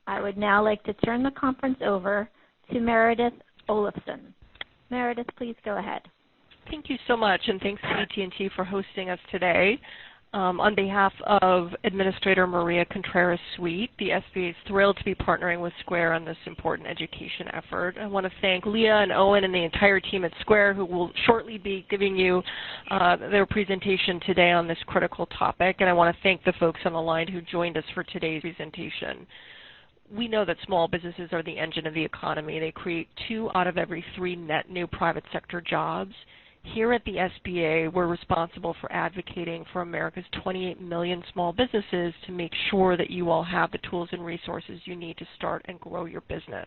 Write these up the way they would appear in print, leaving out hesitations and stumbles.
I would now like to turn the conference over to Meredith Olafson. Meredith, please go ahead. Thank you so much, and thanks to AT&T for hosting us today. On behalf of Administrator Maria Contreras-Sweet, the SBA is thrilled to be partnering with Square on this important education effort. I want to thank Leah and Owen and the entire team at Square, who will shortly be giving you their presentation today on this critical topic, and I want to thank the folks on the line who joined us for today's presentation. We know that small businesses are the engine of the economy. They create 2 out of every 3 net new private sector jobs. Here at the SBA, we're responsible for advocating for America's 28 million small businesses to make sure that you all have the tools and resources you need to start and grow your business.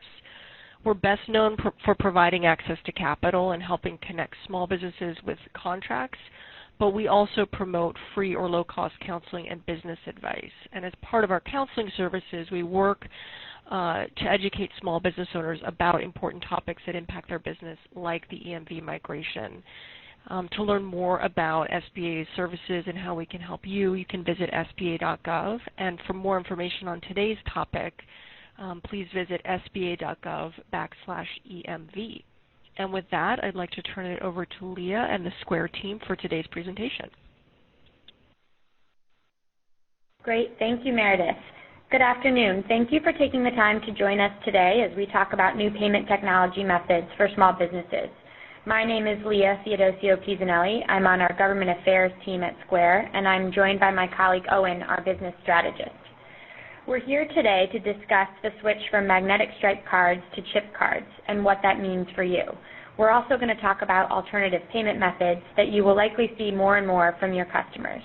We're best known for providing access to capital and helping connect small businesses with contracts, but we also promote free or low-cost counseling and business advice. And as part of our counseling services, we work to educate small business owners about important topics that impact their business, like the EMV migration. To learn more about SBA's services and how we can help you, you can visit sba.gov. And for more information on today's topic, please visit sba.gov/EMV. And with that, I'd like to turn it over to Leah and the Square team for today's presentation. Great. Thank you, Meredith. Good afternoon. Thank you for taking the time to join us today as we talk about new payment technology methods for small businesses. My name is Leah Theodosio-Pisanelli. I'm on our Government Affairs team at Square, and I'm joined by my colleague Owen, our business strategist. We're here today to discuss the switch from magnetic stripe cards to chip cards and what that means for you. We're also going to talk about alternative payment methods that you will likely see more and more from your customers.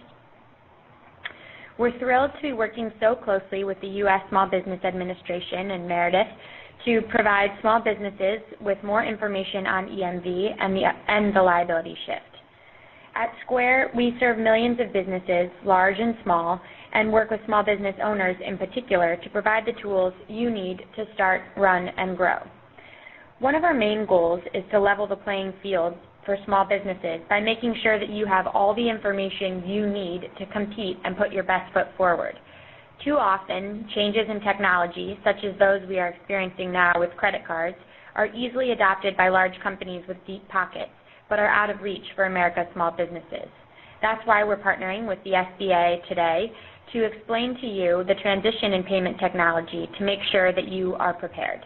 We're thrilled to be working so closely with the U.S. Small Business Administration and Meredith to provide small businesses with more information on EMV and the liability shift. At Square, we serve millions of businesses, large and small, and work with small business owners in particular to provide the tools you need to start, run, and grow. One of our main goals is to level the playing field for small businesses by making sure that you have all the information you need to compete and put your best foot forward. Too often, changes in technology, such as those we are experiencing now with credit cards, are easily adopted by large companies with deep pockets, but are out of reach for America's small businesses. That's why we're partnering with the SBA today to explain to you the transition in payment technology to make sure that you are prepared.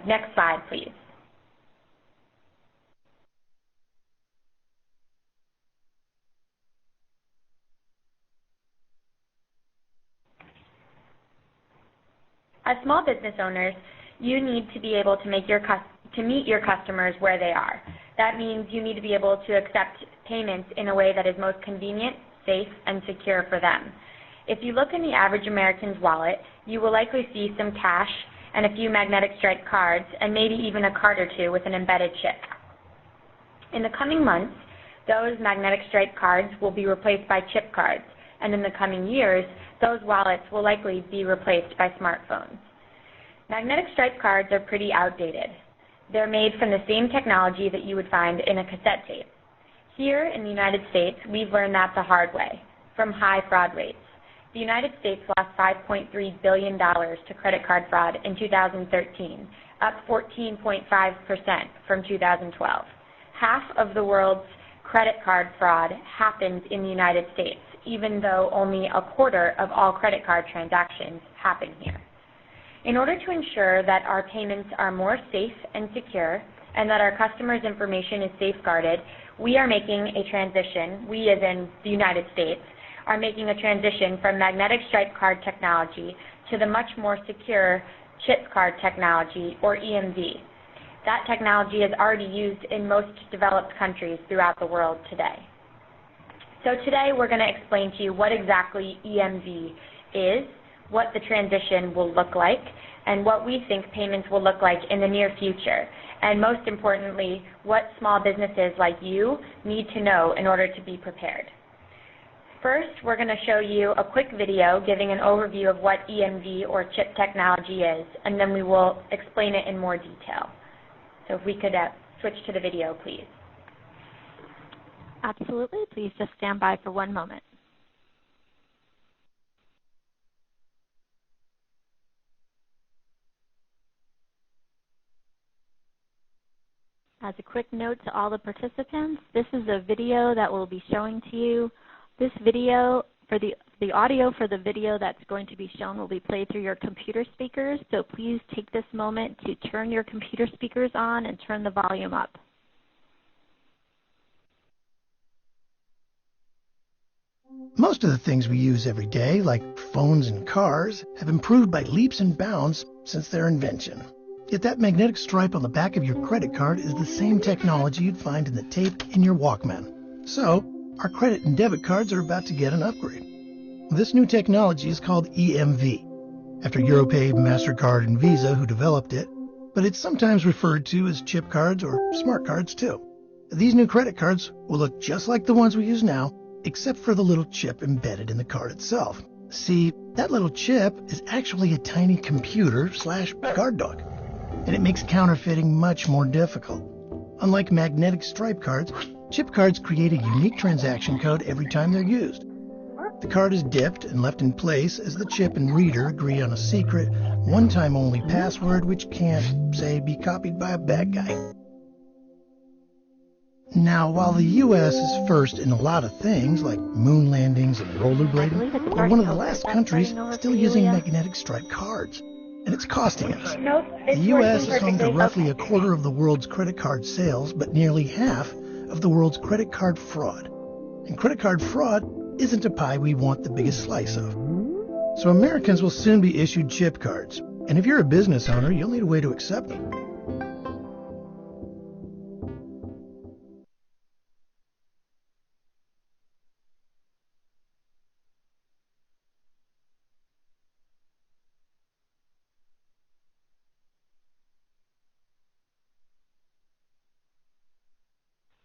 Next slide, please. As small business owners, you need to be able to meet your customers where they are. That means you need to be able to accept payments in a way that is most convenient, safe, and secure for them. If you look in the average American's wallet, you will likely see some cash and a few magnetic stripe cards, and maybe even a card or 2 with an embedded chip. In the coming months, those magnetic stripe cards will be replaced by chip cards, and in the coming years, those wallets will likely be replaced by smartphones. Magnetic stripe cards are pretty outdated. They're made from the same technology that you would find in a cassette tape. Here in the United States, we've learned that the hard way, from high fraud rates. The United States lost $5.3 billion to credit card fraud in 2013, up 14.5% from 2012. Half of the world's credit card fraud happens in the United States, even though only a quarter of all credit card transactions happen here. In order to ensure that our payments are more safe and secure and that our customers' information is safeguarded, we are making a transition, we as in the United States, are making a transition from magnetic stripe card technology to the much more secure chip card technology, or EMV. That technology is already used in most developed countries throughout the world today. So today we're going to explain to you what exactly EMV is, what the transition will look like, and what we think payments will look like in the near future, and most importantly, what small businesses like you need to know in order to be prepared. First, we're going to show you a quick video giving an overview of what EMV or chip technology is, and then we will explain it in more detail. So if we could switch to the video, please. Absolutely. Please just stand by for one moment. As a quick note to all the participants, this is a video that we'll be showing to you. This video, for the audio for the video that's going to be shown will be played through your computer speakers, so please take this moment to turn your computer speakers on and turn the volume up. Most of the things we use every day, like phones and cars, have improved by leaps and bounds since their invention. Yet that magnetic stripe on the back of your credit card is the same technology you'd find in the tape in your Walkman. So, our credit and debit cards are about to get an upgrade. This new technology is called EMV, after Europay, MasterCard, and Visa who developed it, but it's sometimes referred to as chip cards or smart cards too. These new credit cards will look just like the ones we use now, except for the little chip embedded in the card itself. See, that little chip is actually a tiny computer/guard dog, and it makes counterfeiting much more difficult. Unlike magnetic stripe cards, chip cards create a unique transaction code every time they're used. The card is dipped and left in place as the chip and reader agree on a secret, one-time only password which can't, say, be copied by a bad guy. Now, while the U.S. is first in a lot of things, like moon landings and rollerblading, we're one of the last countries still using magnetic stripe cards. And it's costing us. The U.S. is home to roughly a quarter of the world's credit card sales, but nearly half of the world's credit card fraud. And credit card fraud isn't a pie we want the biggest slice of. So Americans will soon be issued chip cards. And if you're a business owner, you'll need a way to accept them.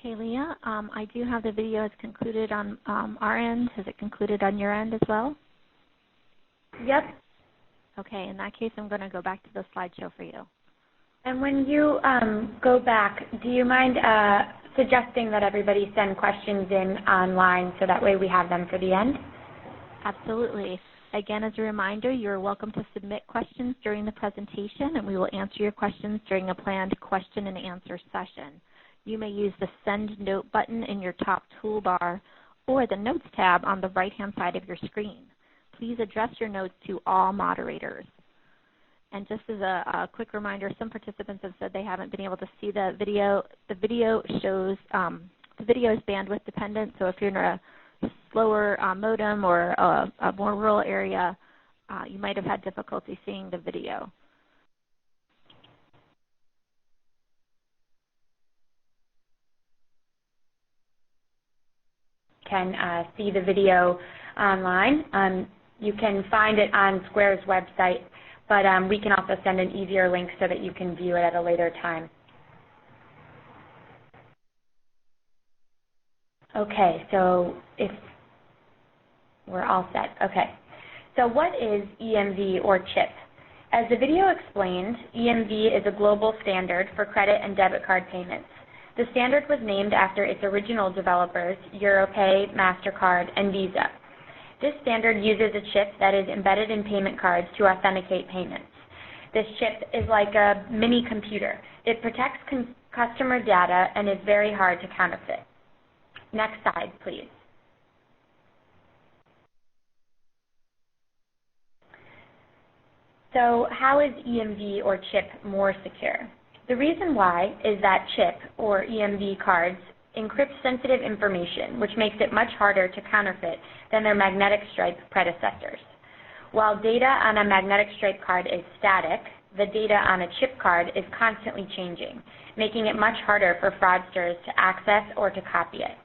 Okay, Leah, I do have the video as concluded on our end. Has it concluded on your end as well? Yep. Okay, in that case, I'm going to go back to the slideshow for you. And when you go back, do you mind suggesting that everybody send questions in online so that way we have them for the end? Absolutely. Again, as a reminder, you're welcome to submit questions during the presentation, and we will answer your questions during a planned question and answer session. You may use the Send Note button in your top toolbar or the Notes tab on the right-hand side of your screen. Please address your notes to all moderators. And just as a quick reminder, some participants have said they haven't been able to see the video. The video shows, the video is bandwidth dependent, so if you're in a slower modem or a more rural area, you might have had difficulty seeing the video. Can see the video online. You can find it on Square's website, but we can also send an easier link so that you can view it at a later time. Okay, so if we're all set. Okay, so what is EMV or CHIP? As the video explained, EMV is a global standard for credit and debit card payments. The standard was named after its original developers, Europay, MasterCard, and Visa. This standard uses a chip that is embedded in payment cards to authenticate payments. This chip is like a mini computer. It protects customer data and is very hard to counterfeit. Next slide, please. So how is EMV or chip more secure? The reason why is that chip, or EMV cards, encrypt sensitive information, which makes it much harder to counterfeit than their magnetic stripe predecessors. While data on a magnetic stripe card is static, the data on a chip card is constantly changing, making it much harder for fraudsters to access or to copy it.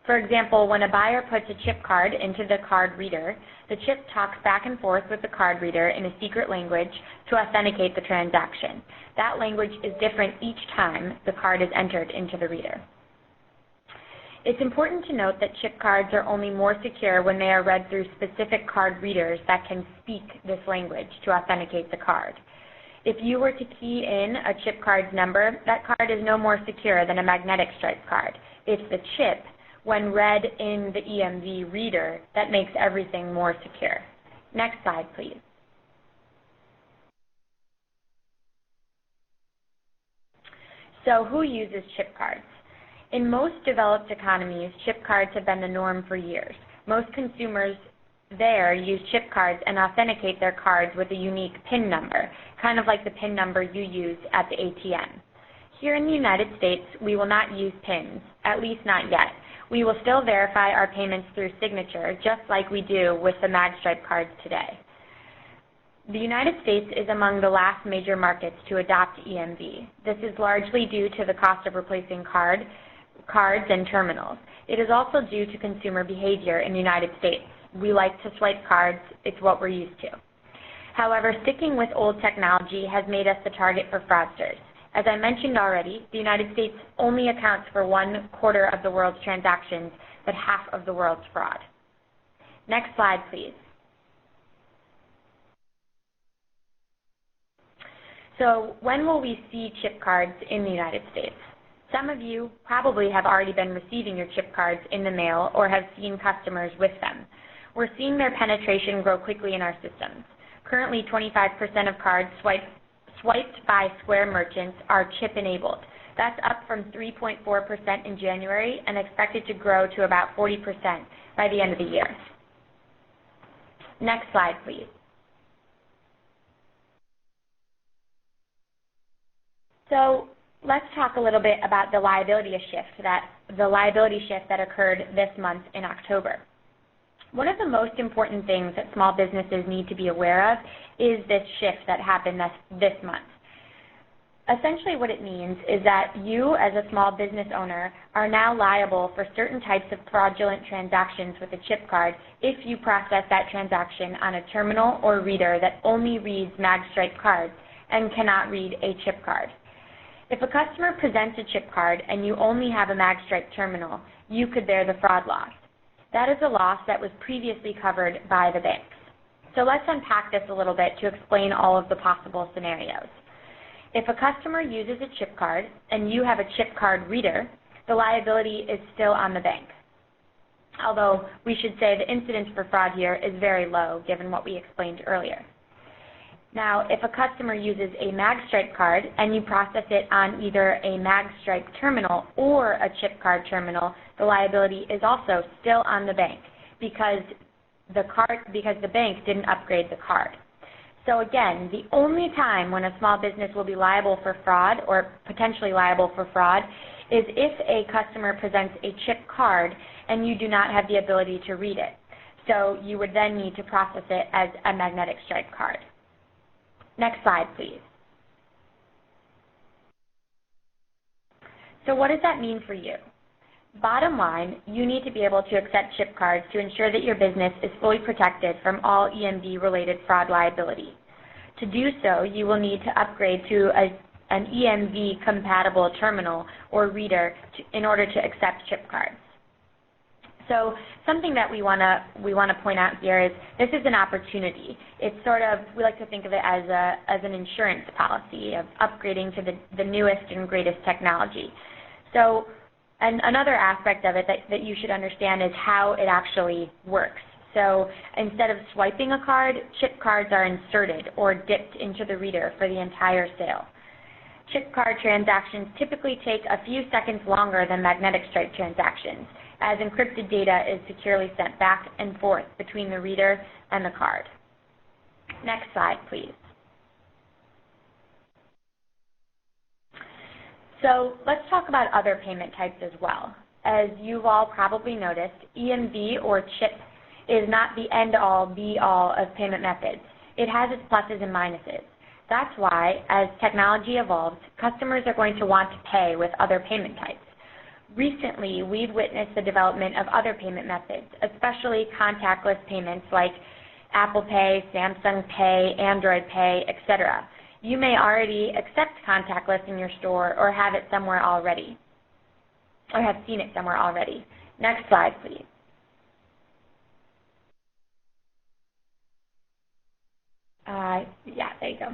For example, when a buyer puts a chip card into the card reader, the chip talks back and forth with the card reader in a secret language to authenticate the transaction. That language is different each time the card is entered into the reader. It's important to note that chip cards are only more secure when they are read through specific card readers that can speak this language to authenticate the card. If you were to key in a chip card's number, that card is no more secure than a magnetic stripe card. It's the chip, when read in the EMV reader, that makes everything more secure. Next slide, please. So who uses chip cards? In most developed economies, chip cards have been the norm for years. Most consumers there use chip cards and authenticate their cards with a unique PIN number, kind of like the PIN number you use at the ATM. Here in the United States, we will not use PINs, at least not yet. We will still verify our payments through signature, just like we do with the magstripe cards today. The United States is among the last major markets to adopt EMV. This is largely due to the cost of replacing cards and terminals. It is also due to consumer behavior in the United States. We like to swipe cards. It's what we're used to. However, sticking with old technology has made us the target for fraudsters. As I mentioned already, the United States only accounts for 1/4 of the world's transactions, but half of the world's fraud. Next slide, please. So when will we see chip cards in the United States? Some of you probably have already been receiving your chip cards in the mail or have seen customers with them. We're seeing their penetration grow quickly in our systems. Currently, 25% of cards swiped by Square merchants are chip-enabled. That's up from 3.4% in January and expected to grow to about 40% by the end of the year. Next slide, please. So let's talk a little bit about the liability shift that occurred this month in October. One of the most important things that small businesses need to be aware of is this shift that happened this month. Essentially what it means is that you as a small business owner are now liable for certain types of fraudulent transactions with a chip card if you process that transaction on a terminal or reader that only reads magstripe cards and cannot read a chip card. If a customer presents a chip card and you only have a magstripe terminal, you could bear the fraud loss. That is a loss that was previously covered by the banks. So let's unpack this a little bit to explain all of the possible scenarios. If a customer uses a chip card and you have a chip card reader, the liability is still on the bank. Although we should say the incidence for fraud here is very low given what we explained earlier. Now, if a customer uses a magstripe card and you process it on either a magstripe terminal or a chip card terminal, the liability is also still on the bank because the bank didn't upgrade the card. So again, the only time when a small business will be liable for fraud or potentially liable for fraud is if a customer presents a chip card and you do not have the ability to read it. So you would then need to process it as a magnetic stripe card. Next slide, please. So what does that mean for you? Bottom line, you need to be able to accept chip cards to ensure that your business is fully protected from all EMV-related fraud liability. To do so, you will need to upgrade to an EMV-compatible terminal or reader in order to accept chip cards. So something that we want to point out here is this is an opportunity. It's sort of, we like to think of it as an insurance policy of upgrading to the newest and greatest technology. So and another aspect of it that you should understand is how it actually works. So instead of swiping a card, chip cards are inserted or dipped into the reader for the entire sale. Chip card transactions typically take a few seconds longer than magnetic stripe transactions, as encrypted data is securely sent back and forth between the reader and the card. Next slide, please. So let's talk about other payment types as well. As you've all probably noticed, EMV or chip is not the end-all, be-all of payment methods. It has its pluses and minuses. That's why, as technology evolves, customers are going to want to pay with other payment types. Recently, we've witnessed the development of other payment methods, especially contactless payments like Apple Pay, Samsung Pay, Android Pay, etc. You may already accept contactless in your store or have it somewhere already, or have seen it somewhere already. Next slide, please. Yeah, there you go.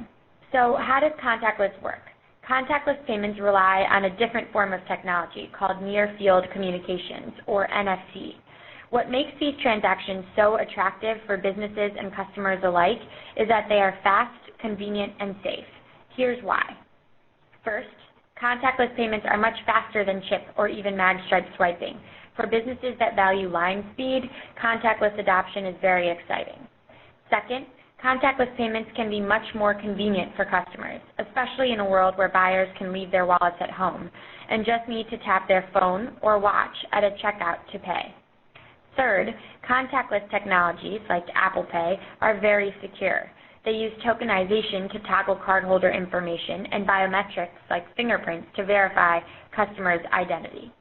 So how does contactless work? Contactless payments rely on a different form of technology called near-field communications, or NFC. What makes these transactions so attractive for businesses and customers alike is that they are fast, convenient, and safe. Here's why. First, Contactless payments are much faster than chip or even mag-stripe swiping. For businesses that value line speed, contactless adoption is very exciting. Second, contactless payments can be much more convenient for customers, especially in a world where buyers can leave their wallets at home and just need to tap their phone or watch at a checkout to pay. Third, contactless technologies like Apple Pay are very secure. They use tokenization to toggle cardholder information and biometrics like fingerprints to verify customers' identity.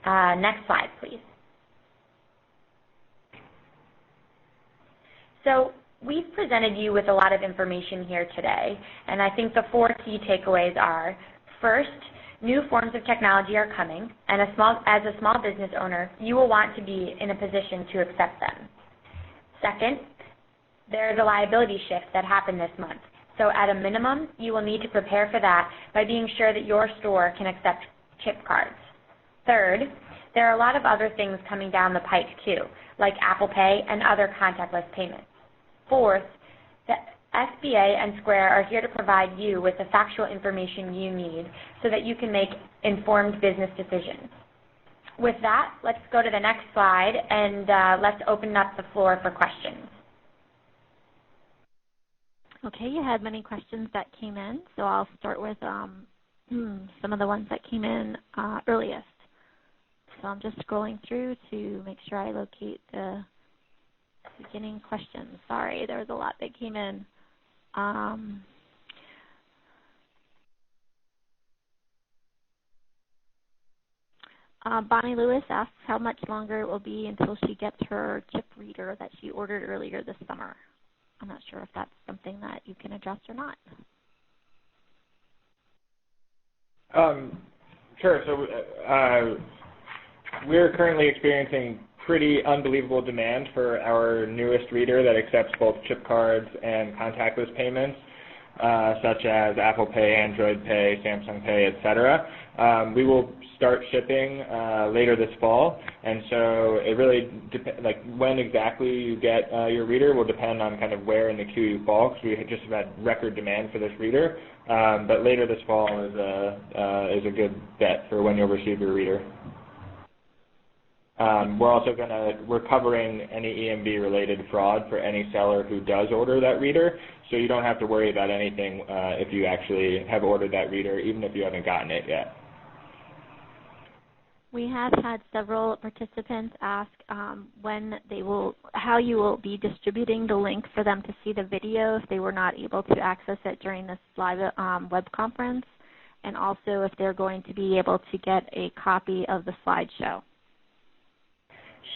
Next slide, please. So we've presented you with a lot of information here today, and I think the 4 key takeaways are, first, new forms of technology are coming, and as a small business owner, you will want to be in a position to accept them. Second, there is a liability shift that happened this month. So at a minimum, you will need to prepare for that by being sure that your store can accept chip cards. Third, there are a lot of other things coming down the pike too, like Apple Pay and other contactless payments. Fourth, the SBA and Square are here to provide you with the factual information you need so that you can make informed business decisions. With that, let's go to the next slide and let's open up the floor for questions. Okay, you had many questions that came in, so I'll start with some of the ones that came in earliest. So I'm just scrolling through to make sure I locate the beginning questions. Sorry, there was a lot that came in. Bonnie Lewis asks how much longer it will be until she gets her chip reader that she ordered earlier this summer. I'm not sure if that's something that you can address or not. Sure. So we're currently experiencing pretty unbelievable demand for our newest reader that accepts both chip cards and contactless payments, such as Apple Pay, Android Pay, Samsung Pay, etc. We will start shipping later this fall, and so it really depends. Like when exactly you get your reader will depend on kind of where in the queue you fall, because we just have had record demand for this reader. But later this fall is a good bet for when you'll receive your reader. We're covering any EMV related fraud for any seller who does order that reader, so you don't have to worry about anything if you actually have ordered that reader, even if you haven't gotten it yet. We have had several participants ask how you will be distributing the link for them to see the video if they were not able to access it during this live web conference, and also if they're going to be able to get a copy of the slideshow.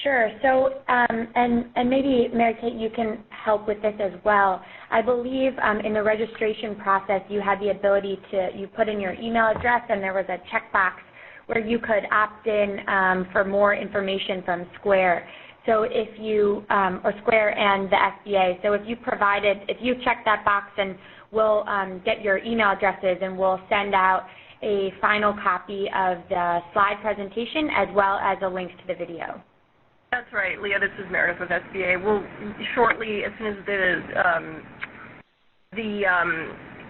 Sure. So, and maybe Mary Kate, you can help with this as well. I believe in the registration process, you had the ability you put in your email address, and there was a checkbox where you could opt in for more information from Square. So if you, or Square and the SBA, so if you check that box, and we'll get your email addresses, and we'll send out a final copy of the slide presentation as well as a link to the video. That's right, Leah. This is Meredith with SBA. We'll shortly, as soon as the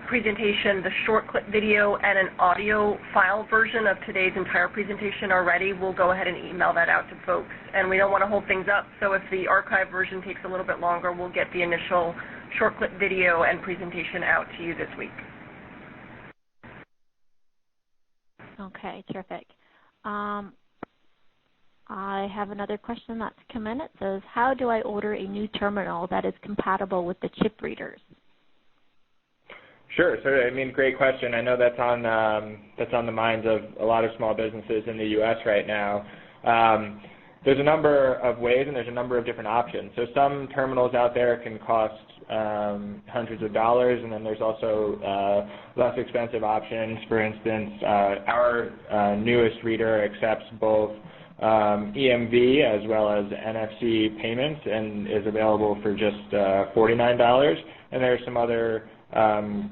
presentation, the short clip video, and an audio file version of today's entire presentation are ready, we'll go ahead and email that out to folks. And we don't want to hold things up, so if the archive version takes a little bit longer, we'll get the initial short clip video and presentation out to you this week. Okay, terrific. I have another question that's come in. It says, how do I order a new terminal that is compatible with the chip readers? Sure. So, I mean, great question. I know that's on the minds of a lot of small businesses in the U.S. right now. There's a number of ways, and there's a number of different options. So some terminals out there can cost hundreds of dollars, and then there's also less expensive options. For instance, our newest reader accepts both EMV as well as NFC payments and is available for just $49. And there are some other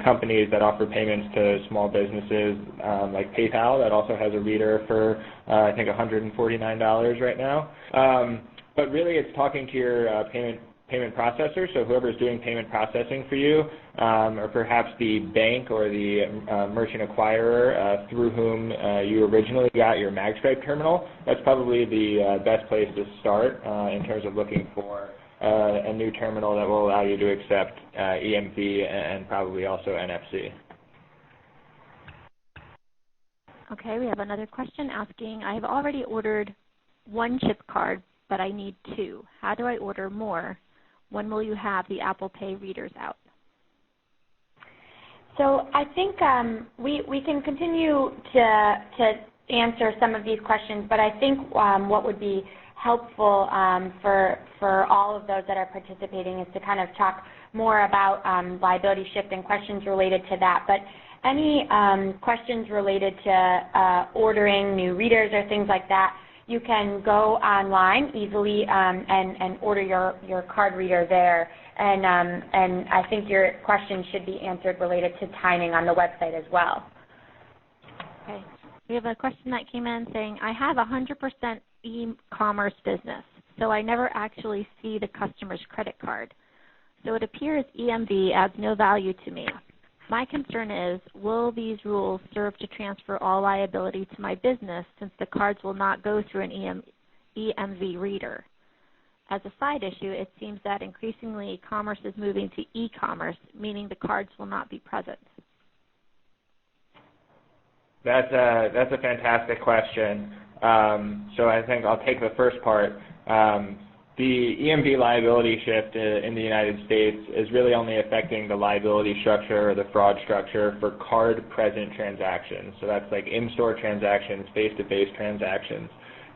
companies that offer payments to small businesses like PayPal that also has a reader for I think $149 right now. But really it's talking to your payment payment processor, so whoever's doing payment processing for you, or perhaps the bank or the merchant acquirer through whom you originally got your magstripe terminal, that's probably the best place to start in terms of looking for a new terminal that will allow you to accept EMV and probably also NFC. Okay, we have another question asking, I have already ordered one chip card, but I need 2. How do I order more? When will you have the Apple Pay readers out? So I think we can continue to answer some of these questions, but I think what would be helpful for all of those that are participating is to kind of talk more about liability shift and questions related to that. But any questions related to ordering new readers or things like that, you can go online easily and order your card reader there. And I think your question should be answered related to timing on the website as well. Okay. We have a question that came in saying, I have 100% e-commerce business, so I never actually see the customer's credit card. So it appears EMV adds no value to me. My concern is, will these rules serve to transfer all liability to my business since the cards will not go through an EMV reader? As a side issue, it seems that increasingly commerce is moving to e-commerce, meaning the cards will not be present. That's a fantastic question. So I think I'll take the first part. The EMV liability shift in the United States is really only affecting the liability structure or the fraud structure for card-present transactions. So that's like in-store transactions, face-to-face transactions.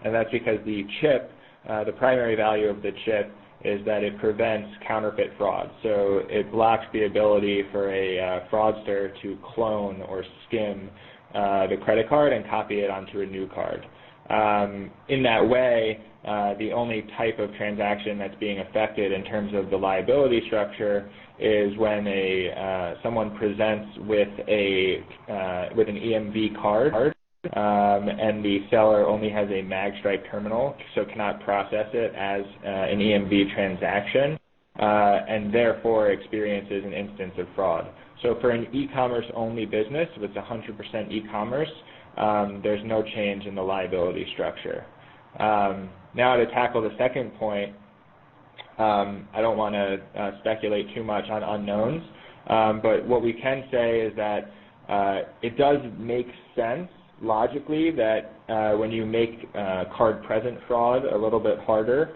And that's because the chip, the primary value of the chip is that it prevents counterfeit fraud. So it blocks the ability for a fraudster to clone or skim the credit card and copy it onto a new card. In that way, the only type of transaction that's being affected in terms of the liability structure is when someone presents with an EMV card, and the seller only has a magstripe terminal, so cannot process it as an EMV transaction, and therefore experiences an instance of fraud. So for an e-commerce only business, if it's 100% e-commerce, there's no change in the liability structure. Now to tackle the second point, I don't want to speculate too much on unknowns, but what we can say is that it does make sense logically that when you make card-present fraud a little bit harder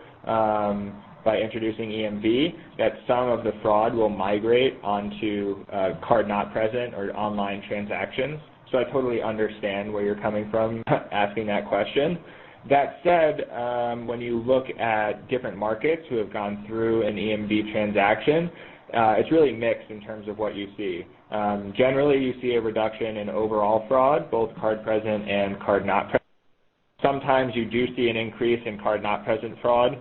by introducing EMV, that some of the fraud will migrate onto card-not-present or online transactions. So I totally understand where you're coming from asking that question. That said, when you look at different markets who have gone through an EMV transaction, it's really mixed in terms of what you see. Generally, you see a reduction in overall fraud, both card-present and card-not-present. Sometimes you do see an increase in card-not-present fraud,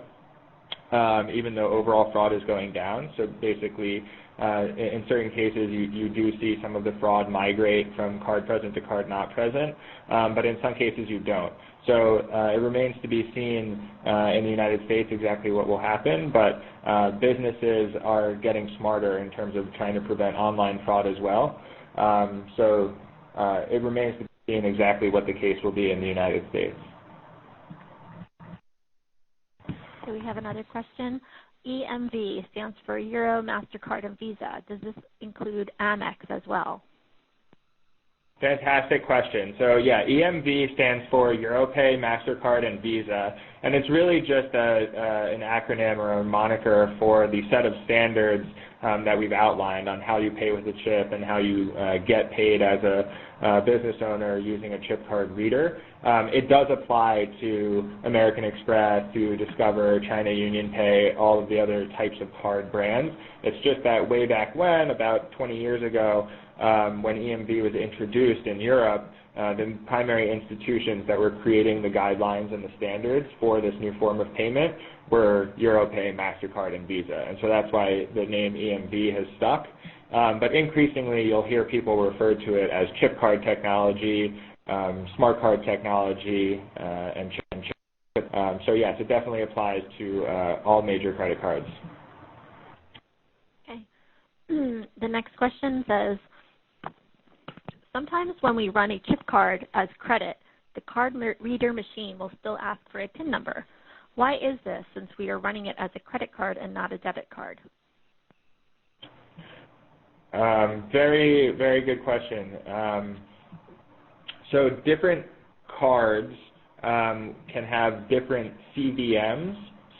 even though overall fraud is going down. So basically, in certain cases, you do see some of the fraud migrate from card-present to card-not-present, but in some cases you don't. So it remains to be seen in the United States exactly what will happen, but businesses are getting smarter in terms of trying to prevent online fraud as well. So it remains to be seen exactly what the case will be in the United States. So we have another question. EMV stands for Euro, MasterCard, and Visa. Does this include Amex as well? Fantastic question. So yeah, EMV stands for EuroPay, MasterCard, and Visa, and it's really just an acronym or a moniker for the set of standards that we've outlined on how you pay with a chip and how you get paid as a business owner using a chip card reader. It does apply to American Express, to Discover, China Union Pay, all of the other types of card brands. It's just that way back when, about 20 years ago, when EMV was introduced in Europe, the primary institutions that were creating the guidelines and the standards for this new form of payment were EuroPay, MasterCard, and Visa. And so that's why the name EMV has stuck. But increasingly, you'll hear people refer to it as chip card technology, smart card technology, and chip. So yes, it definitely applies to all major credit cards. The next question says, sometimes when we run a chip card as credit, the card reader machine will still ask for a PIN number. Why is this, since we are running it as a credit card and not a debit card? Very, very good question. So different cards can have different CVMs.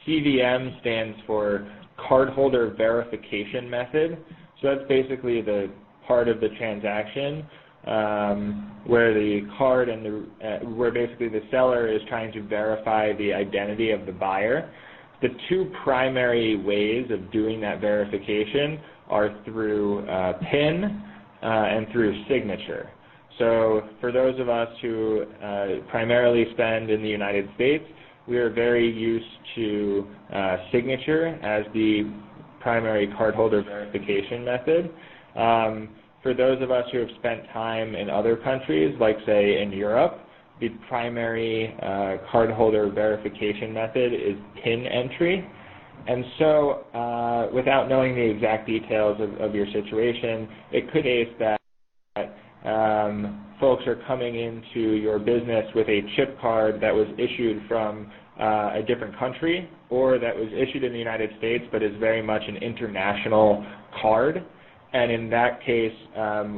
CVM stands for cardholder verification method. So that's basically the part of the transaction where the card and where basically the seller is trying to verify the identity of the buyer. The two primary ways of doing that verification are through PIN and through signature. So for those of us who primarily spend in the United States, we are very used to signature as the primary cardholder verification method. For those of us who have spent time in other countries, like say in Europe, the primary cardholder verification method is PIN entry. And so without knowing the exact details of your situation, it could be that folks are coming into your business with a chip card that was issued from a different country, or that was issued in the United States but is very much an international card, and in that case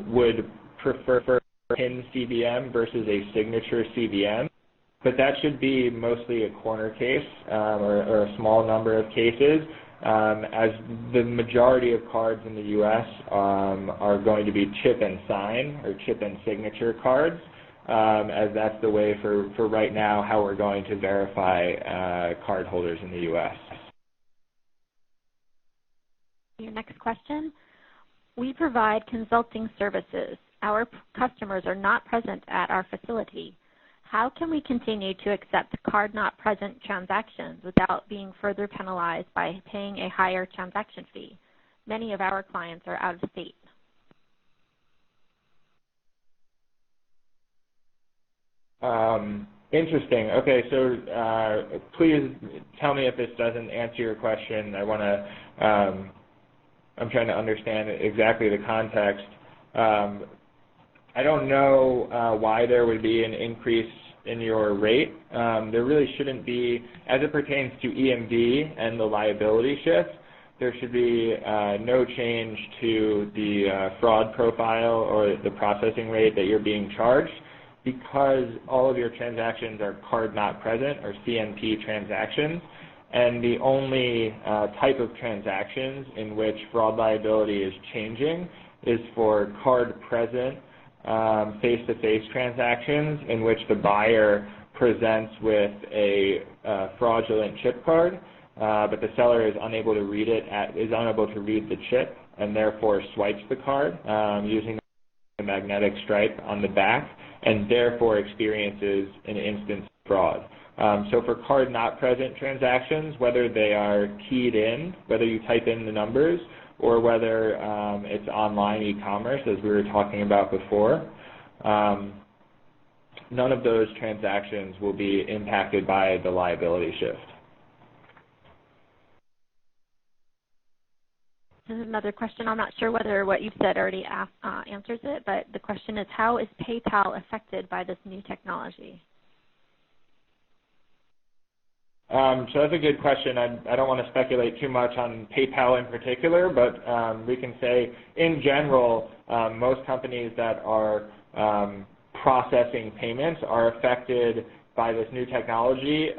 would prefer PIN CVM versus a signature CVM. But that should be mostly a corner case or a small number of cases, as the majority of cards in the U.S. are going to be chip and sign or chip and signature cards, as that's the way for right now how we're going to verify card holders in the U.S. Your next question. We provide consulting services. Our customers are not present at our facility. How can we continue to accept card-not-present transactions without being further penalized by paying a higher transaction fee? Many of our clients are out of state. Interesting. Okay, so please tell me if this doesn't answer your question. I'm trying to understand exactly the context. I don't know why there would be an increase in your rate. There really shouldn't be, as it pertains to EMV and the liability shift, there should be no change to the fraud profile or the processing rate that you're being charged, because all of your transactions are card not present or CNP transactions. And the only type of transactions in which fraud liability is changing is for card present face-to-face transactions in which the buyer presents with a fraudulent chip card, but the seller is unable to read the chip and therefore swipes the card using the magnetic stripe on the back, and therefore experiences an instance of fraud. So for card not present transactions, whether they are keyed in, whether you type in the numbers, or whether it's online e-commerce, as we were talking about before, none of those transactions will be impacted by the liability shift. This is another question. I'm not sure whether what you've said already answers it, but the question is, how is PayPal affected by this new technology? So that's a good question. I don't want to speculate too much on PayPal in particular, but we can say in general, most companies that are processing payments are affected by this new technology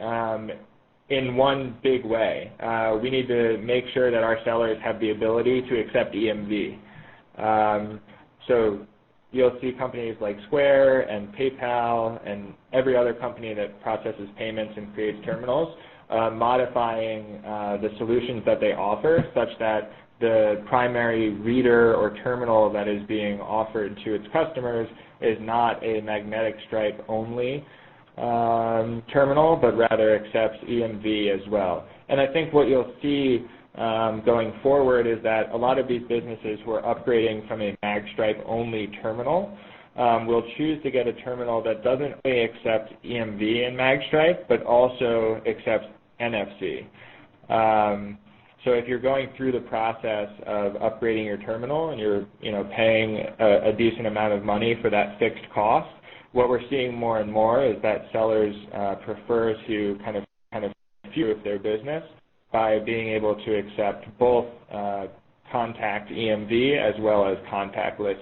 in one big way. We need to make sure that our sellers have the ability to accept EMV. So you'll see companies like Square and PayPal and every other company that processes payments and creates terminals modifying the solutions that they offer such that the primary reader or terminal that is being offered to its customers is not a magnetic stripe only terminal, but rather accepts EMV as well. And I think what you'll see going forward is that a lot of these businesses who are upgrading from a magstripe only terminal will choose to get a terminal that doesn't only accept EMV and magstripe, but also accepts NFC. So if you're going through the process of upgrading your terminal and you're paying a decent amount of money for that fixed cost, what we're seeing more and more is that sellers prefer to kind of fuel their business by being able to accept both contact EMV as well as contactless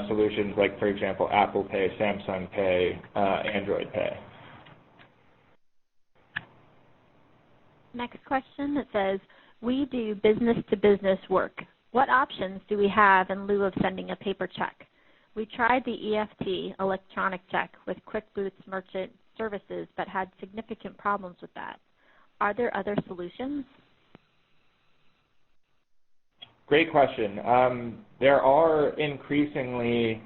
solutions like, for example, Apple Pay, Samsung Pay, Android Pay. Next question that says, we do business-to-business work. What options do we have in lieu of sending a paper check? We tried the EFT, electronic check, with QuickBooks Merchant Services, but had significant problems with that. Are there other solutions? Great question. There are increasingly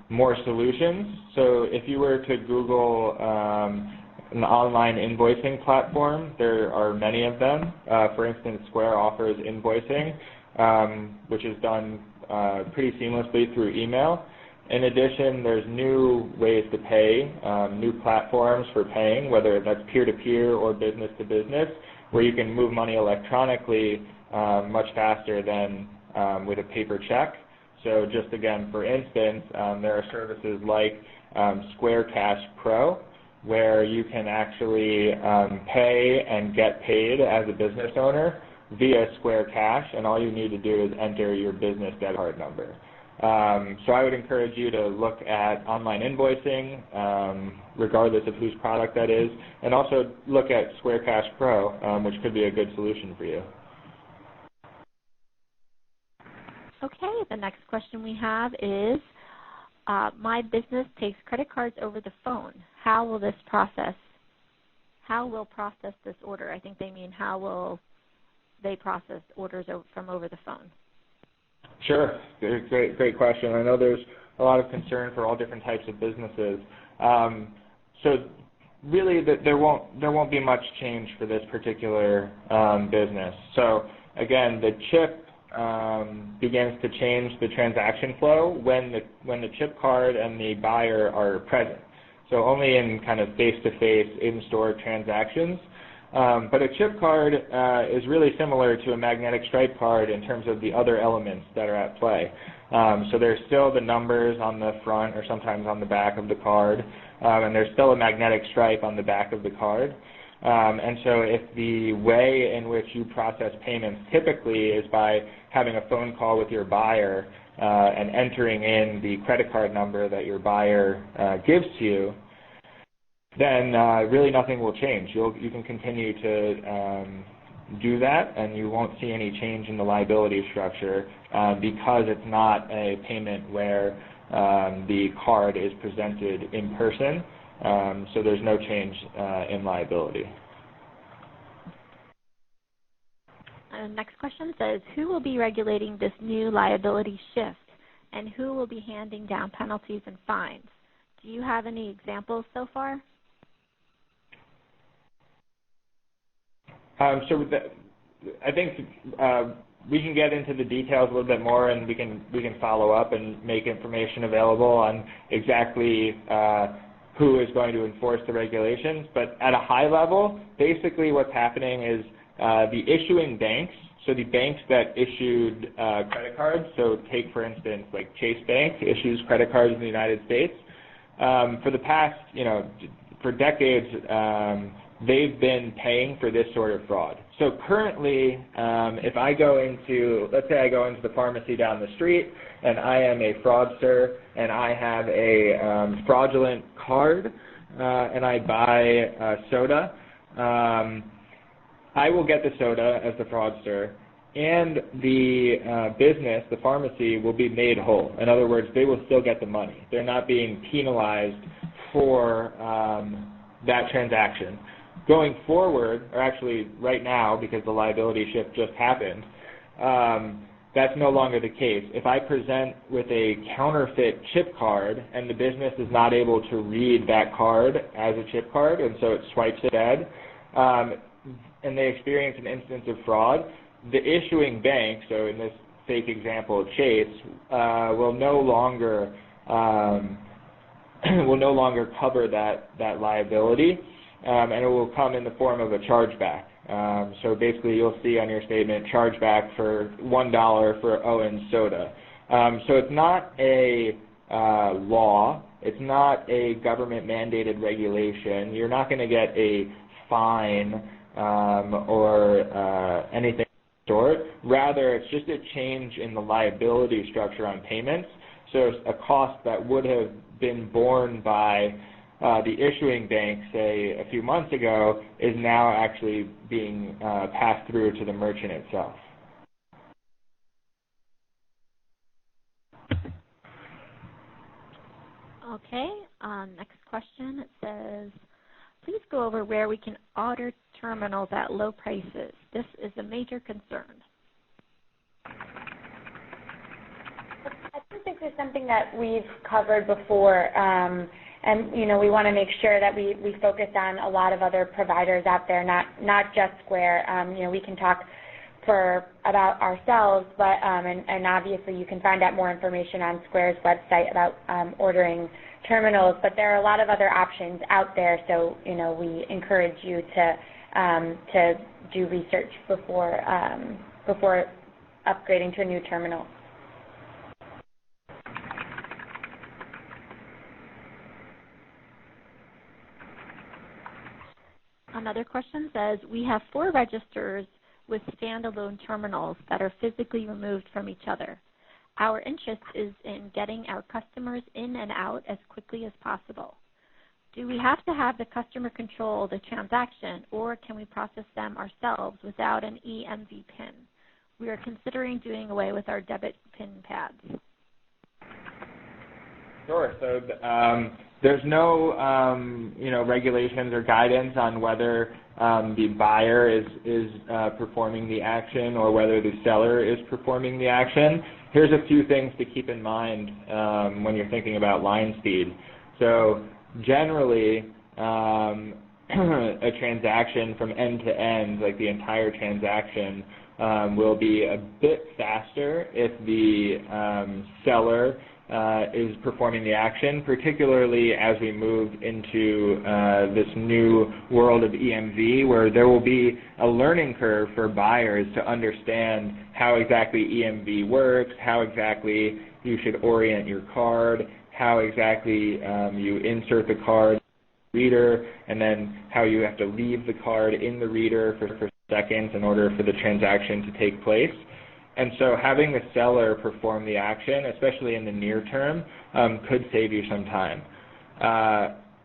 more solutions. So if you were to Google an online invoicing platform, there are many of them. For instance, Square offers invoicing, which is done pretty seamlessly through email. In addition, there's new ways to pay, new platforms for paying, whether that's peer-to-peer or business-to-business, where you can move money electronically much faster than with a paper check. So just again, for instance, there are services like Square Cash Pro, where you can actually pay and get paid as a business owner via Square Cash, and all you need to do is enter your business debit card number. So I would encourage you to look at online invoicing, regardless of whose product that is, and also look at Square Cash Pro, which could be a good solution for you. Okay, the next question we have is, my business takes credit cards over the phone. How will process this order? I think they mean how will they process orders from over the phone? Sure, great question. I know there's a lot of concern for all different types of businesses. So really, there won't be much change for this particular business. So again, the chip begins to change the transaction flow when the chip card and the buyer are present. So only in kind of face-to-face, in-store transactions. But a chip card is really similar to a magnetic stripe card in terms of the other elements that are at play. So there's still the numbers on the front or sometimes on the back of the card, and there's still a magnetic stripe on the back of the card. And so if the way in which you process payments typically is by having a phone call with your buyer and entering in the credit card number that your buyer gives to you, then really nothing will change. You can continue to do that, and you won't see any change in the liability structure because it's not a payment where the card is presented in person. So there's no change in liability. Next question says, who will be regulating this new liability shift, and who will be handing down penalties and fines? Do you have any examples so far? I think we can get into the details a little bit more, and we can follow up and make information available on exactly who is going to enforce the regulations. But at a high level, basically what's happening is the issuing banks, so the banks that issued credit cards, so take for instance like Chase Bank issues credit cards in the United States. For the past, for decades, they've been paying for this sort of fraud. So currently, if I go into, let's say I go into the pharmacy down the street and I am a fraudster and I have a fraudulent card and I buy soda, I will get the soda as the fraudster, and the business, the pharmacy, will be made whole. In other words, they will still get the money. They're not being penalized for that transaction. Going forward, or actually right now, because the liability shift just happened, that's no longer the case. If I present with a counterfeit chip card and the business is not able to read that card as a chip card, and so it swipes it dead, and they experience an instance of fraud, the issuing bank, so in this fake example of Chase, will no longer cover that liability, and it will come in the form of a chargeback. So basically you'll see on your statement chargeback for $1 for Owen's soda. So it's not a law. It's not a government-mandated regulation. You're not going to get a fine or anything of the sort. Rather, it's just a change in the liability structure on payments. So a cost that would have been borne by the issuing bank, say, a few months ago, is now actually being passed through to the merchant itself. Okay, next question. It says, please go over where we can order terminals at low prices. This is a major concern. I think this is something that we've covered before, and we want to make sure that we focus on a lot of other providers out there, not just Square. We can talk about ourselves, but and obviously you can find out more information on Square's website about ordering terminals. But there are a lot of other options out there, so we encourage you to do research before upgrading to a new terminal. Another question says, we have 4 registers with standalone terminals that are physically removed from each other. Our interest is in getting our customers in and out as quickly as possible. Do we have to have the customer control the transaction, or can we process them ourselves without an EMV PIN? We are considering doing away with our debit PIN pads. Sure. So there's no regulations or guidance on whether the buyer is performing the action or whether the seller is performing the action. Here's a few things to keep in mind when you're thinking about line speed. So generally, a transaction from end to end, like the entire transaction, will be a bit faster if the seller is performing the action, particularly as we move into this new world of EMV, where there will be a learning curve for buyers to understand how exactly EMV works, how exactly you should orient your card, how exactly you insert the card in the reader, and then how you have to leave the card in the reader for seconds in order for the transaction to take place. And so having the seller perform the action, especially in the near term, could save you some time.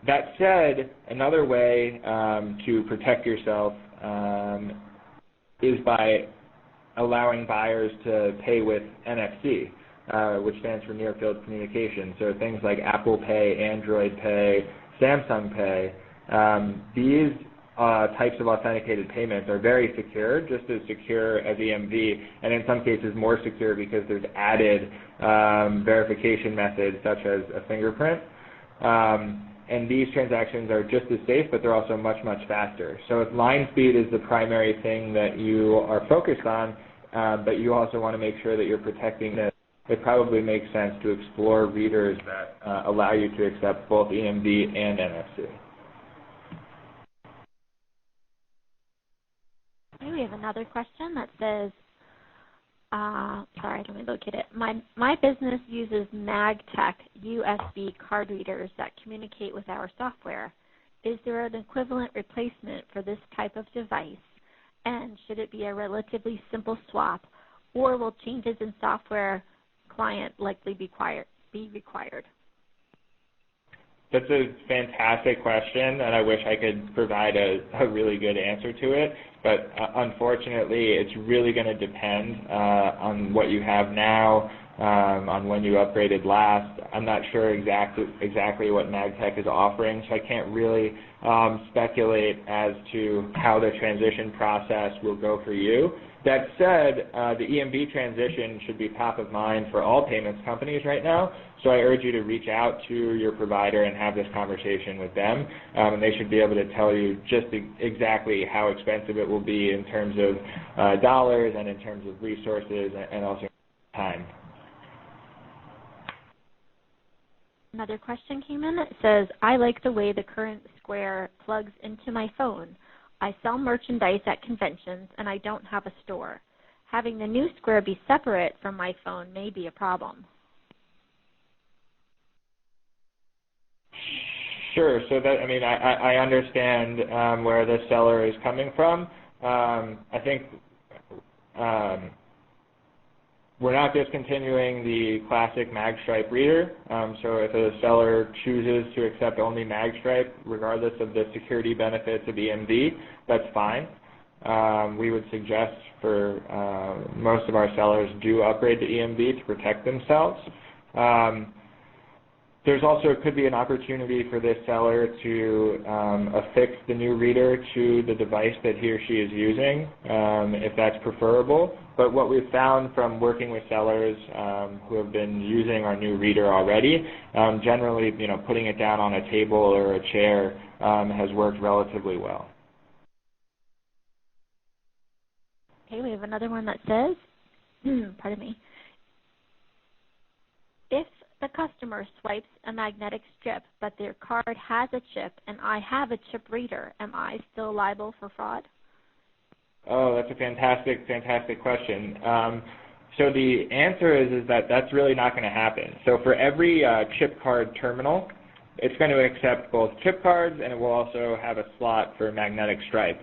That said, another way to protect yourself is by allowing buyers to pay with NFC, which stands for Near Field Communication. So things like Apple Pay, Android Pay, Samsung Pay, these types of authenticated payments are very secure, just as secure as EMV, and in some cases more secure because there's added verification methods such as a fingerprint. And these transactions are just as safe, but they're also much, much faster. So if line speed is the primary thing that you are focused on, but you also want to make sure that you're protecting this, it probably makes sense to explore readers that allow you to accept both EMV and NFC. Okay, we have another question that says, sorry, let me locate it. My business uses MagTech USB card readers that communicate with our software. Is there an equivalent replacement for this type of device? And should it be a relatively simple swap, or will changes in software client likely be required? That's a fantastic question, and I wish I could provide a really good answer to it. But unfortunately, it's really going to depend on what you have now, on when you upgraded last. I'm not sure exactly what MagTech is offering, so I can't really speculate as to how the transition process will go for you. That said, the EMV transition should be top of mind for all payments companies right now, so I urge you to reach out to your provider and have this conversation with them, and they should be able to tell you just exactly how expensive it will be in terms of dollars and in terms of resources and also time. Another question came in that says, I like the way the current Square plugs into my phone. I sell merchandise at conventions and I don't have a store. Having the new Square be separate from my phone may be a problem. Sure. So that, I mean, I understand where the seller is coming from. I think we're not discontinuing the classic magstripe reader. So if a seller chooses to accept only magstripe, regardless of the security benefits of EMV, that's fine. We would suggest for most of our sellers do upgrade to EMV to protect themselves. There's also could be an opportunity for this seller to affix the new reader to the device that he or she is using, if that's preferable. But what we've found from working with sellers who have been using our new reader already, generally, putting it down on a table or a chair has worked relatively well. Okay, we have another one that says, pardon me, if the customer swipes a magnetic strip, but their card has a chip and I have a chip reader, am I still liable for fraud? Oh, that's a fantastic question. So the answer is that that's really not going to happen. So for every chip card terminal, it's going to accept both chip cards and it will also have a slot for magnetic stripe.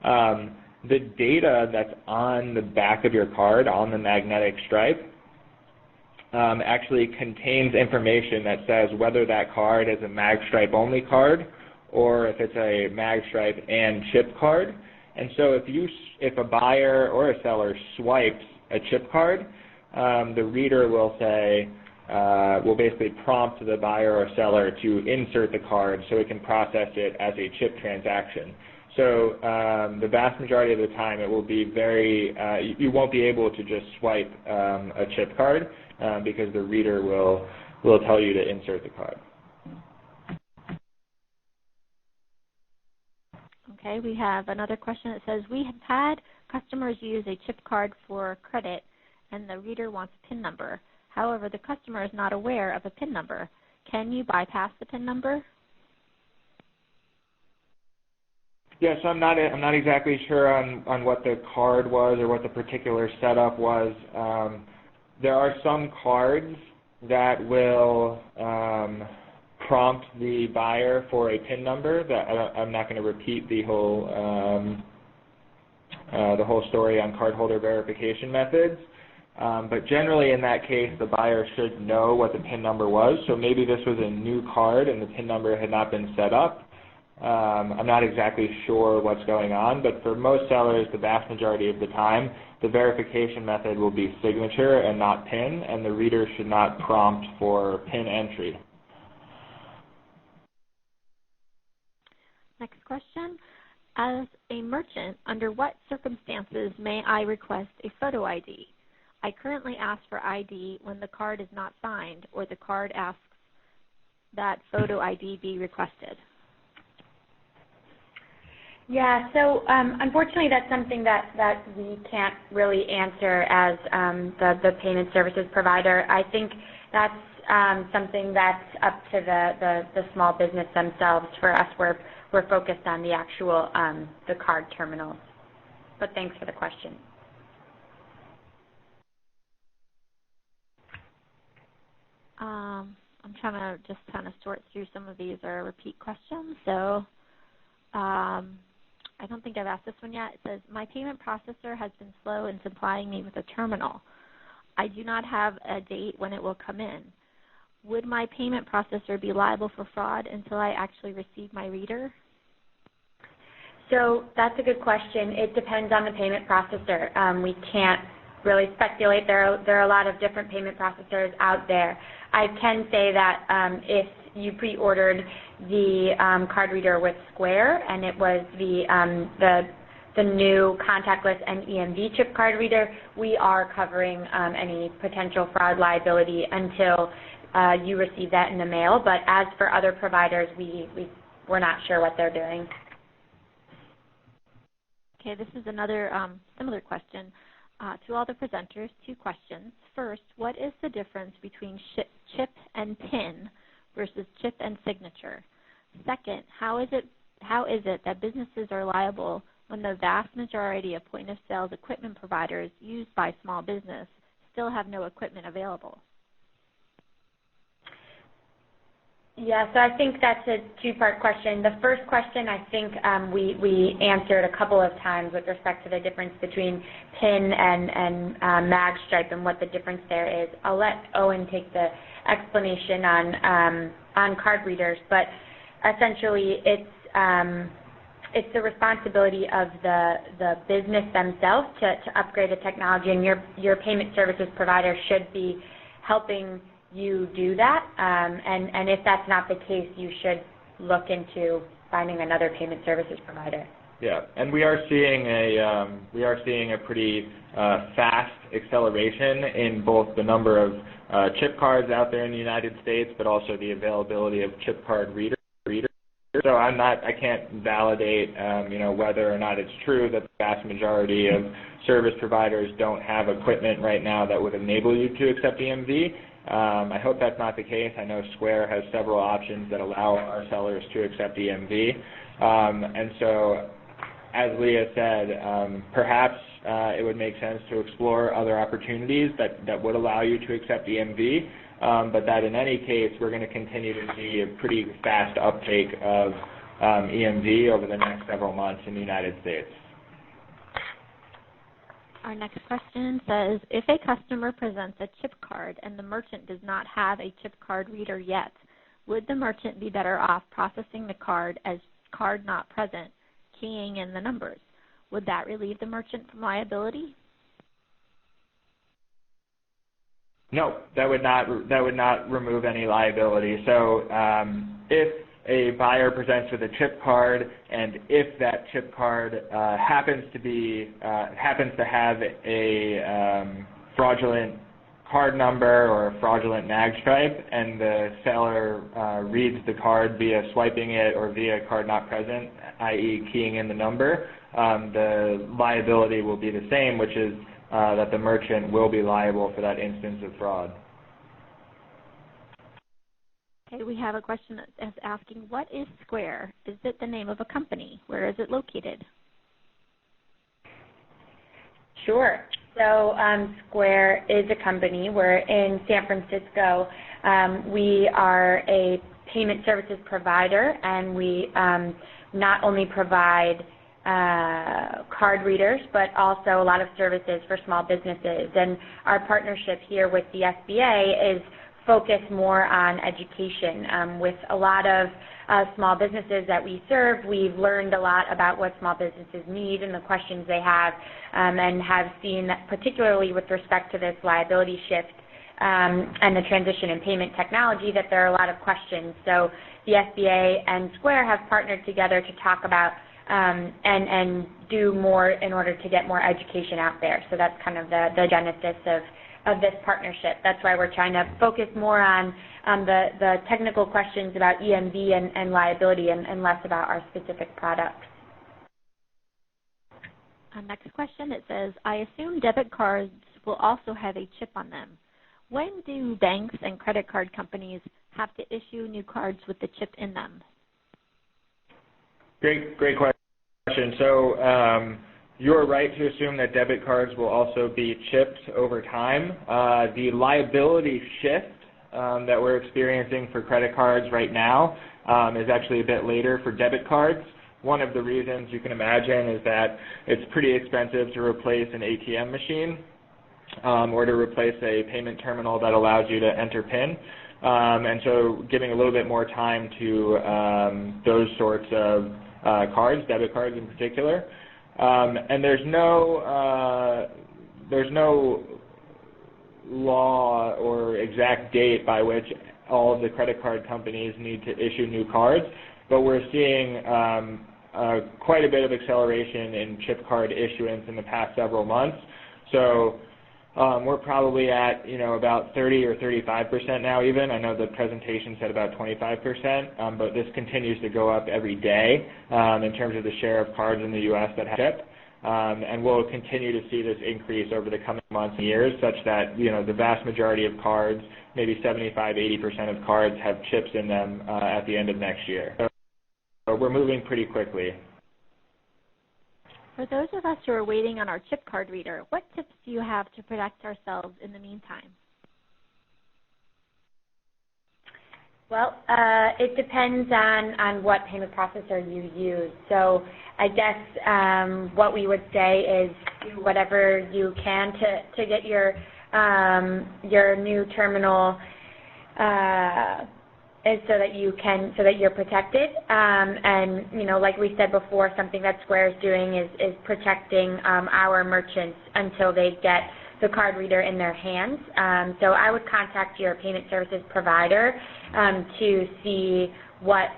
The data that's on the back of your card, on the magnetic stripe, actually contains information that says whether that card is a magstripe only card or if it's a magstripe and chip card. And so if a buyer or a seller swipes a chip card, the reader will will basically prompt the buyer or seller to insert the card so it can process it as a chip transaction. So the vast majority of the time it will be you won't be able to just swipe a chip card because the reader will tell you to insert the card. Okay, we have another question that says, we have had customers use a chip card for credit and the reader wants a PIN number. However, the customer is not aware of a PIN number. Can you bypass the PIN number? Yes, I'm not exactly sure on what the card was or what the particular setup was. There are some cards that will prompt the buyer for a PIN number. I'm not going to repeat the whole story on cardholder verification methods. But generally in that case, the buyer should know what the PIN number was. So maybe this was a new card and the PIN number had not been set up. I'm not exactly sure what's going on, but for most sellers, the vast majority of the time, the verification method will be signature and not PIN, and the reader should not prompt for PIN entry. Next question. As a merchant, under what circumstances may I request a photo ID? I currently ask for ID when the card is not signed or the card asks that photo ID be requested. Yeah, so unfortunately that's something that we can't really answer as the payment services provider. I think that's something that's up to the small business themselves. For us, we're focused on the actual the card terminals. But thanks for the question. I'm trying to just kind of sort through some of these are repeat questions. So I don't think I've asked this one yet. It says, my payment processor has been slow in supplying me with a terminal. I do not have a date when it will come in. Would my payment processor be liable for fraud until I actually receive my reader? So that's a good question. It depends on the payment processor. We can't really speculate. There are a lot of different payment processors out there. I can say that if you pre-ordered the card reader with Square and it was the new contactless and EMV chip card reader, we are covering any potential fraud liability until you receive that in the mail. But as for other providers, we're not sure what they're doing. Okay, this is another similar question. To all the presenters, 2 questions. First, what is the difference between chip and PIN versus chip and signature? Second, how is it how is it that businesses are liable when the vast majority of point-of-sales equipment providers used by small business still have no equipment available? Yeah, so I think that's a two-part question. The first question, I think we answered a couple of times with respect to the difference between PIN and mag stripe and what the difference there is. I'll let Owen take the explanation on card readers, but essentially it's the responsibility of the business themselves to upgrade the technology, and your payment services provider should be helping you do that, and if that's not the case, you should look into finding another payment services provider. Yeah, and we are seeing a pretty fast acceleration in both the number of chip cards out there in the United States, but also the availability of chip card readers. So I can't validate, whether or not it's true that the vast majority of service providers don't have equipment right now that would enable you to accept EMV. I hope that's not the case. I know Square has several options that allow our sellers to accept EMV. And so, as Leah said, perhaps it would make sense to explore other opportunities that would allow you to accept EMV, but that in any case, we're going to continue to see a pretty fast uptake of EMV over the next several months in the United States. Our next question says, if a customer presents a chip card and the merchant does not have a chip card reader yet, would the merchant be better off processing the card as card not present, keying in the numbers? Would that relieve the merchant from liability? No, that would not remove any liability. So if a buyer presents with a chip card, and if that chip card happens to have a fraudulent card number or a fraudulent mag stripe, and the seller reads the card via swiping it or via card not present, i.e. keying in the number, the liability will be the same, which is that the merchant will be liable for that instance of fraud. Okay, we have a question that's asking, what is Square? Is it the name of a company? Where is it located? Sure. So Square is a company. We're in San Francisco. We are a payment services provider, and we not only provide card readers, but also a lot of services for small businesses. And our partnership here with the SBA is focused more on education. With a lot of small businesses that we serve, we've learned a lot about what small businesses need and the questions they have, and have seen that particularly with respect to this liability shift and the transition in payment technology, that there are a lot of questions. So the SBA and Square have partnered together to talk about and do more in order to get more education out there. So that's kind of the genesis of this partnership. That's why we're trying to focus more on the technical questions about EMV and liability and less about our specific products. Next question, it says, I assume debit cards will also have a chip on them. When do banks and credit card companies have to issue new cards with the chip in them? Great question. So you're right to assume that debit cards will also be chipped over time. The liability shift that we're experiencing for credit cards right now is actually a bit later for debit cards. One of the reasons you can imagine is that it's pretty expensive to replace an ATM machine or to replace a payment terminal that allows you to enter PIN. And so giving a little bit more time to those sorts of cards, debit cards in particular. And there's no law or exact date by which all of the credit card companies need to issue new cards, but we're seeing quite a bit of acceleration in chip card issuance in the past several months. So we're probably at about 30 or 35% now even. I know the presentation said about 25%, but this continues to go up every day in terms of the share of cards in the U.S. that have chip. And we'll continue to see this increase over the coming months and years, such that the vast majority of cards, maybe 75-80% of cards, have chips in them at the end of next year. we're moving pretty quickly. For those of us who are waiting on our chip card reader, what tips do you have to protect ourselves in the meantime? Well, it depends on what payment processor you use. So I guess what we would say is do whatever you can to get your new terminal so that you're protected. And you know, like we said before, something that Square is doing is protecting our merchants until they get the card reader in their hands. So I would contact your payment services provider to see what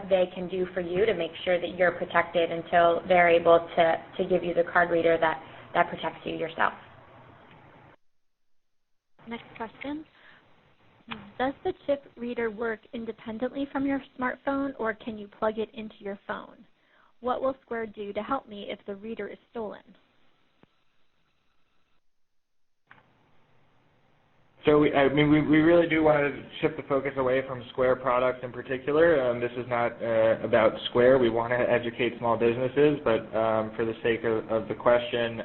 they can do for you to make sure that you're protected until they're able to give you the card reader that protects you yourself. Next question. Does the chip reader work independently from your smartphone, or can you plug it into your phone? What will Square do to help me if the reader is stolen? So we really do want to shift the focus away from Square products in particular. This is not about Square. We want to educate small businesses, but for the sake of the question,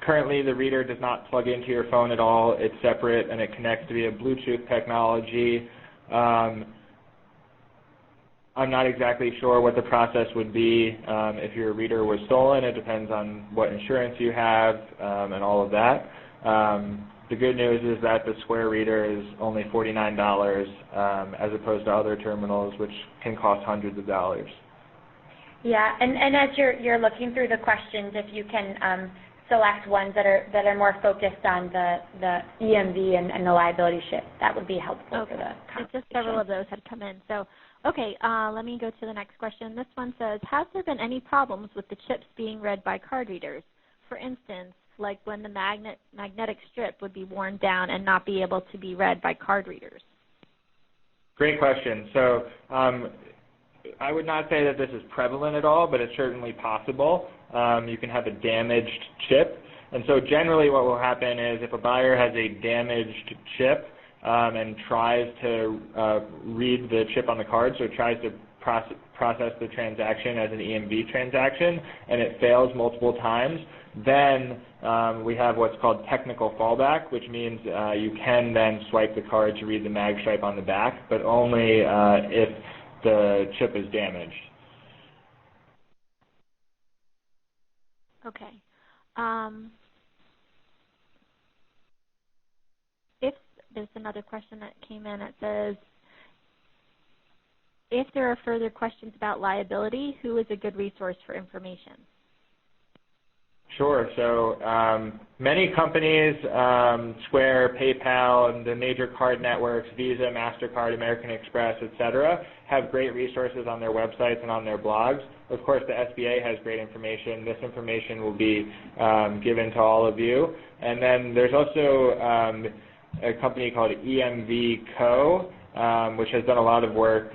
currently the reader does not plug into your phone at all. It's separate and it connects via Bluetooth technology. I'm not exactly sure what the process would be if your reader was stolen. It depends on what insurance you have and all of that. The good news is that the Square reader is only $49 as opposed to other terminals which can cost hundreds of dollars. Yeah, and as you're looking through the questions, if you can select ones that are more focused on the EMV and the liability shift, that would be helpful. Okay. For the conversation. Just several of those had come in. So, okay, let me go to the next question. This one says, has there been any problems with the chips being read by card readers? For instance, like when the magnetic strip would be worn down and not be able to be read by card readers? Great question. So I would not say that this is prevalent at all, but it's certainly possible. You can have a damaged chip. And so generally what will happen is if a buyer has a damaged chip and tries to read the chip on the card, so it tries to process the transaction as an EMV transaction, and it fails multiple times, then we have what's called technical fallback, which means you can then swipe the card to read the mag stripe on the back, but only if the chip is damaged. Okay. If there's another question that came in, it says, if there are further questions about liability, who is a good resource for information? Sure. So many companies, Square, PayPal, and the major card networks, Visa, MasterCard, American Express, etc., have great resources on their websites and on their blogs. Of course, the SBA has great information. This information will be given to all of you. And then there's also a company called EMV Co., which has done a lot of work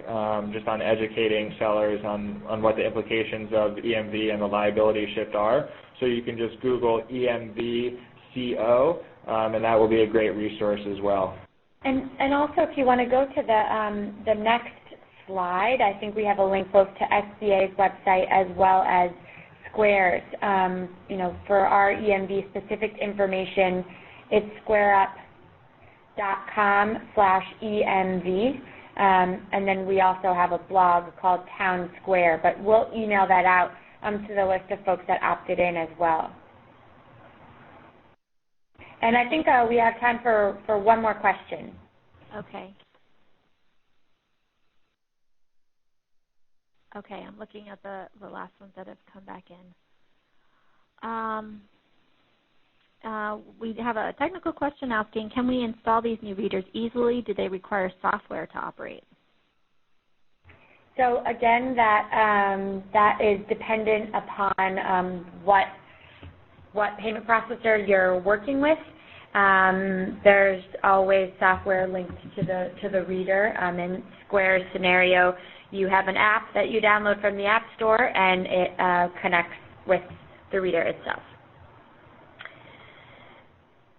just on educating sellers on what the implications of EMV and the liability shift are. So you can just Google EMV CO, and that will be a great resource as well. And also, if you want to go to the next slide, I think we have a link both to SBA's website as well as Square's. You know, for our EMV specific information, it's squareup.com/EMV. And then we also have a blog called Town Square, but we'll email that out to the list of folks that opted in as well. And I think we have time for one more question. Okay. Okay, I'm looking at the last ones that have come back in. We have a technical question asking, can we install these new readers easily? Do they require software to operate? So again, that is dependent upon what payment processor you're working with. There's always software linked to the reader. In Square's scenario, you have an app that you download from the App Store, and it connects with the reader itself.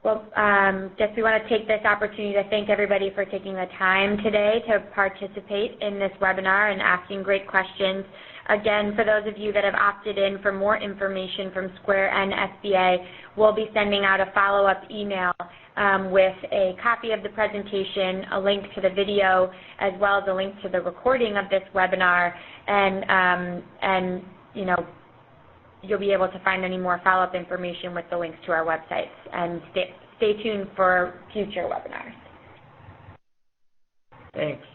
Well, just we want to take this opportunity to thank everybody for taking the time today to participate in this webinar and asking great questions. Again, for those of you that have opted in for more information from Square and SBA, we'll be sending out a follow-up email with a copy of the presentation, a link to the video, as well as a link to the recording of this webinar, and you know, you'll be able to find any more follow-up information with the links to our websites. And stay tuned for future webinars. Thanks.